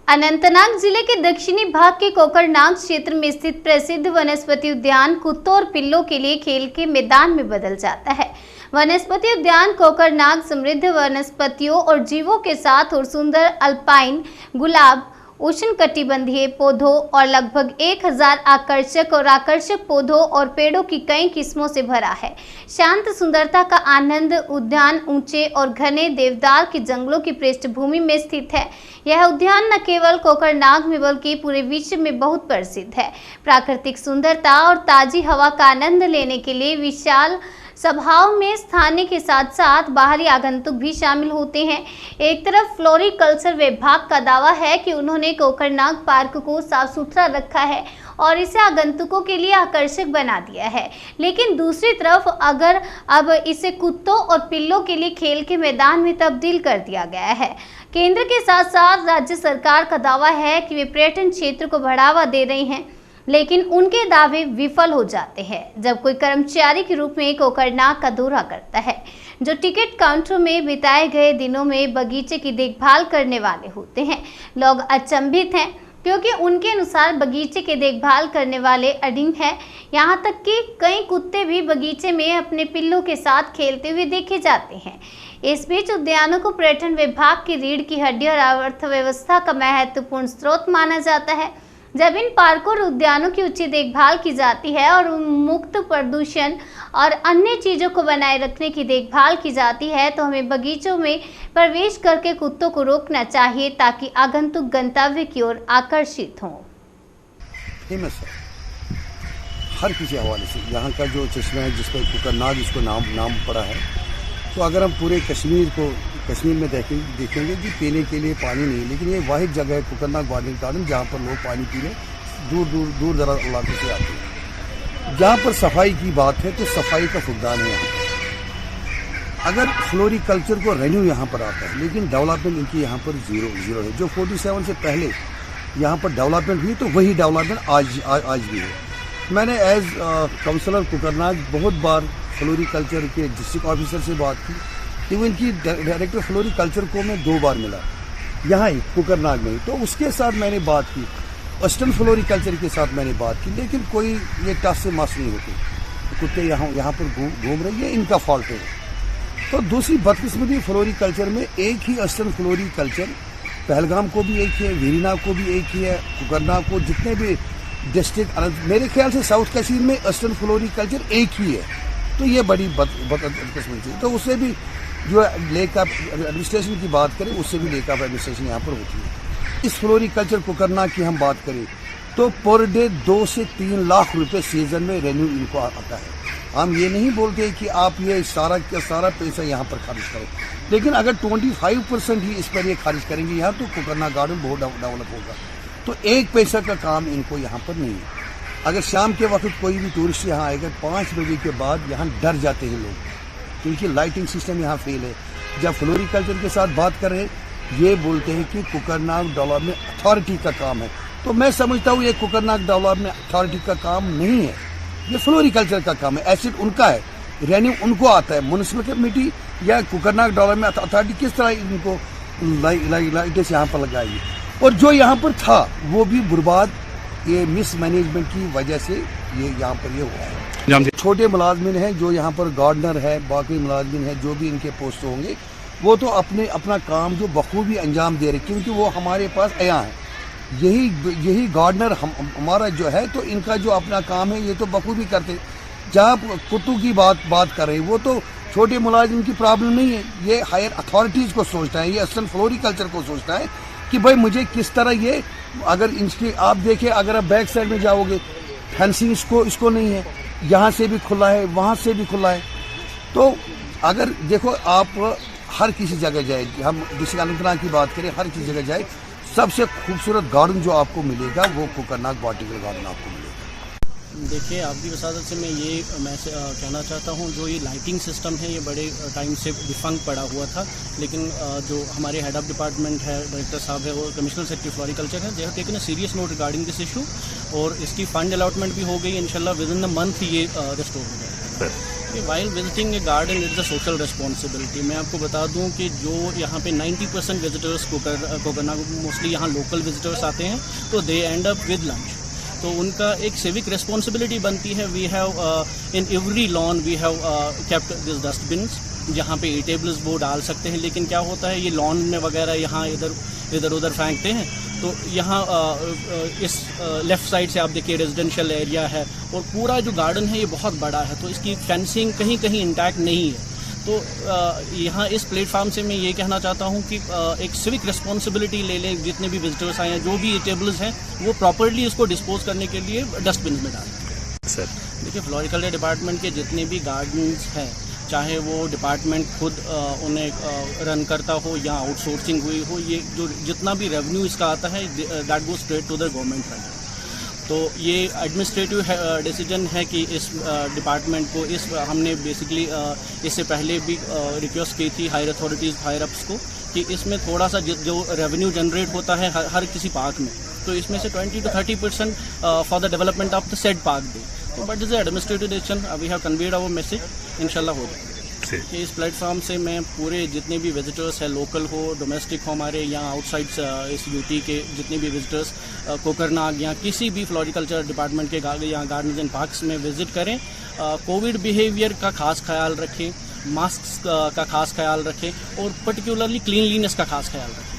अनंतनाग जिले के दक्षिणी भाग के कोकरनाग क्षेत्र में स्थित प्रसिद्ध वनस्पति उद्यान कुत्तों और पिल्लों के लिए खेल के मैदान में बदल जाता है। वनस्पति उद्यान कोकरनाग समृद्ध वनस्पतियों और जीवों के साथ और सुंदर अल्पाइन, गुलाब, उष्णकटिबंधीय पौधों और लगभग 1000 आकर्षक पौधों और पेड़ों की कई किस्मों से भरा है। शांत सुंदरता का आनंद उद्यान ऊंचे और घने देवदार के जंगलों की पृष्ठभूमि में स्थित है। यह उद्यान न केवल कोकरनाग में बल्कि पूरे विश्व में बहुत प्रसिद्ध है। प्राकृतिक सुंदरता और ताजी हवा का आनंद लेने के लिए विशाल सभाओं में स्थानीय के साथ साथ बाहरी आगंतुक भी शामिल होते हैं। एक तरफ फ्लोरिकल्चर विभाग का दावा है कि उन्होंने कोकरनाग पार्क को साफ सुथरा रखा है और इसे आगंतुकों के लिए आकर्षक बना दिया है, लेकिन दूसरी तरफ अब इसे कुत्तों और पिल्लों के लिए खेल के मैदान में तब्दील कर दिया गया है। केंद्र के साथ साथ राज्य सरकार का दावा है कि वे पर्यटन क्षेत्र को बढ़ावा दे रही हैं, लेकिन उनके दावे विफल हो जाते हैं जब कोई कर्मचारी के रूप में कोकरनाग का दौरा करता है, जो टिकट काउंटर में बिताए गए दिनों में बगीचे की देखभाल करने वाले होते हैं। लोग अचंभित हैं क्योंकि उनके अनुसार बगीचे की देखभाल करने वाले अडिग हैं। यहाँ तक कि कई कुत्ते भी बगीचे में अपने पिल्लों के साथ खेलते हुए देखे जाते हैं। इस बीच उद्यानों को पर्यटन विभाग की रीढ़ की हड्डी और अर्थव्यवस्था का महत्वपूर्ण स्रोत माना जाता है। जब इन पार्कों और उद्यानों की उचित देखभाल की जाती है और मुक्त प्रदूषण और अन्य चीज़ों को बनाए रखने की देखभाल की जाती है, तो हमें बगीचों में प्रवेश करके कुत्तों को रोकना चाहिए ताकि आगंतुक गंतव्य की ओर आकर्षित हों। फेमस है हर किसी हवाले से। यहाँ का जो चश्मा है जिस पर कोकरनाग इसको नाम पड़ा है, तो अगर हम पूरे कश्मीर में देखेंगे कि पीने के लिए पानी नहीं, लेकिन ये वाहिद जगह है कोकरनाग बॉटनिकल गार्डन जहाँ पर लोग पानी पीने दूर दराज इलाकों से आते हैं। जहाँ पर सफाई की बात है तो सफाई का फुकदान है यहाँ पर। अगर फ्लोरिकल्चर को रेन्यू यहाँ पर आता है, लेकिन डेवलपमेंट इनकी यहाँ पर जीरो है। जो 47 से पहले यहाँ पर डेवलपमेंट हुई तो वही डेवलपमेंट आज भी है। मैंने एज काउंसलर कोकरनाग बहुत बार फ्लोरिकल्चर के डिस्ट्रिक्ट ऑफिसर से बात की। इवन की डायरेक्टर फ्लोरिकल्चर को मैं 2 बार मिला, यहाँ ही कोकरनाग में ही। तो उसके साथ मैंने बात की, वेस्टर्न फ्लोरिकल्चर के साथ मैंने बात की, लेकिन कोई ये टस से मस नहीं होते। कुत्ते यहाँ पर घूम रही है, इनका फॉल्ट है। तो दूसरी बदकिस्मती फ्लोरिकल्चर में एक ही वेस्टर्न फ्लोरिकल्चर, पहलगाम को भी एक ही है, वीरिना को भी एक ही है, कोकरनाग को जितने भी डिस्ट्रिक्ट, मेरे ख्याल से साउथ कश्मीर में वेस्टर्न फ्लोरिकल्चर एक ही है। तो ये बड़ी बदकिस्मती है। तो उससे भी जो लेक ऑफ एडमिनिस्ट्रेशन की बात करें, उससे भी लेक ऑफ एडमिनिस्ट्रेशन यहाँ पर होती है। इस फ्लोरिकल्चर कोकरनाग की हम बात करें तो पर डे 2 से 3 लाख रुपए सीजन में रेन्यू इनको आता है। हम ये नहीं बोलते कि आप ये सारा का सारा पैसा यहाँ पर खर्च करो, लेकिन अगर 25% ही इस पर ये खर्च करेंगे यहाँ, तो कोकरनाग गार्डन बहुत डेवलप होगा। तो 1 पैसा का काम इनको यहाँ पर नहीं है। अगर शाम के वक्त कोई भी टूरिस्ट यहाँ आएगा 5 बजे के बाद, यहाँ डर जाते हैं लोग, क्योंकि लाइटिंग सिस्टम यहाँ फेल है। जब फ्लोरिकल्चर के साथ बात कर रहे ये बोलते हैं कि कोकरनाग डेवलपमेंट अथॉरिटी का काम है, तो मैं समझता हूँ ये कोकरनाग डेवलपमेंट अथॉरिटी का काम नहीं है, ये फ्लोरिकल्चर का काम है। एसिड उनका है, रेन्यू उनको आता है। म्युनिसिपल कमेटी या कोकरनाग डेवलपमेंट अथॉरिटी किस तरह इनको लाइटें यहाँ पर लगाएगी। और जो यहाँ पर था वो भी बर्बाद, ये मिसमैनेजमेंट की वजह से ये यहाँ पर ये हुआ है। छोटे मुलाजमिन हैं जो यहाँ पर गार्डनर है, बाकी मुलाजमिन हैं जो भी इनके पोस्ट होंगे, वो तो अपना काम जो बखूबी अंजाम दे रहे, क्योंकि वो हमारे पास आया है। यही गार्डनर हमारा जो है, तो इनका जो अपना काम है ये तो बखूबी करते। जहाँ कुत्तों की बात कर रहे हैं, वो तो छोटे मुलाजिम की प्रॉब्लम नहीं है, ये हायर अथॉरिटीज़ को सोचता है, ये असल फ्लोरिकल्चर को सोचता है कि भाई मुझे किस तरह ये, अगर इसकी आप देखें, अगर आप बैक साइड में जाओगे फेंसिंग इसको नहीं है, यहाँ से भी खुला है, वहाँ से भी खुला है। तो अगर देखो आप हर किसी जगह जाए, हम डिस्ट्रिक्ट अनंतनाग की बात करें, हर किसी जगह जाए, सबसे खूबसूरत गार्डन जो आपको मिलेगा वो कोकरनाग बॉटनिकल गार्डन आपको मिलेगा। देखिए, आपकी वसादत से मैं कहना चाहता हूँ, जो ये लाइटिंग सिस्टम है ये बड़े टाइम से डिफंक्ट पड़ा हुआ था, लेकिन जो हमारे हेड ऑफ डिपार्टमेंट है, डायरेक्टर साहब है, वो कमिश्नर सेक्रेटरी फ्लोरिकल्चर है, they have taken a serious note regarding this issue, और इसकी फंड अलॉटमेंट भी हो गई। इंशाल्लाह विद इन द मंथ ये रिस्टोर हो जाएगा। While visiting A garden it's a social responsibility. मैं आपको बता दूं कि जो यहाँ पे 90% विजिटर्स कोकरनाग मोस्टली यहाँ लोकल विजिटर्स आते हैं, तो दे एंड अप विद लंच। तो उनका एक सिविक रिस्पॉन्सिबिलिटी बनती है। We have in every lawn we have kept this dustbins, जहाँ पे ईटेबल्स वो डाल सकते हैं। लेकिन क्या होता है, ये लॉन में वगैरह यहाँ इधर उधर फेंकते हैं। तो यहाँ इस लेफ़्ट साइड से आप देखिए रेजिडेंशियल एरिया है और पूरा जो गार्डन है ये बहुत बड़ा है, तो इसकी फेंसिंग कहीं कहीं इंटैक्ट नहीं है। तो यहाँ इस प्लेटफार्म से मैं ये कहना चाहता हूँ कि एक सिविक रिस्पॉन्सिबिलिटी ले लें, जितने भी विजिटर्स आए हैं, जो भी ईटेबल्स हैं वो प्रॉपरली इसको डिस्पोज करने के लिए डस्टबिन में डालें। सर देखिए, फ्लोरिकल्चर डिपार्टमेंट के जितने भी गार्डन्स हैं, चाहे वो डिपार्टमेंट खुद उन्हें रन करता हो या आउटसोर्सिंग हुई हो, ये जो जितना भी रेवेन्यू इसका आता है that goes straight to the government fund. तो ये एडमिनिस्ट्रेटिव डिसीजन है कि इस डिपार्टमेंट को हमने बेसिकली इससे पहले भी रिक्वेस्ट की थी हायर अथॉरिटीज़ हायर अप्स को कि इसमें थोड़ा सा जो रेवेन्यू जनरेट होता है हर किसी पार्क में, तो इसमें से 20 to 30% for the development of the said park दे। तो but is administrative decision, we have conveyed our message, इंशाल्लाह हो जाएगा। कि इस प्लेटफॉर्म से मैं पूरे जितने भी विजिटर्स हैं, लोकल हो डोमेस्टिक हो हमारे यहाँ आउटसाइड इस यूटी के जितने भी विजिटर्स कोकरनाग या किसी भी फ्लोरिकल्चर डिपार्टमेंट के यहाँ गार्डन्स एंड पार्क्स में विजिट करें, कोविड बिहेवियर का खास ख्याल रखें, मास्क का खास ख्याल रखें और पर्टिकुलरली क्लीनलीनेस का खास ख्याल रखें।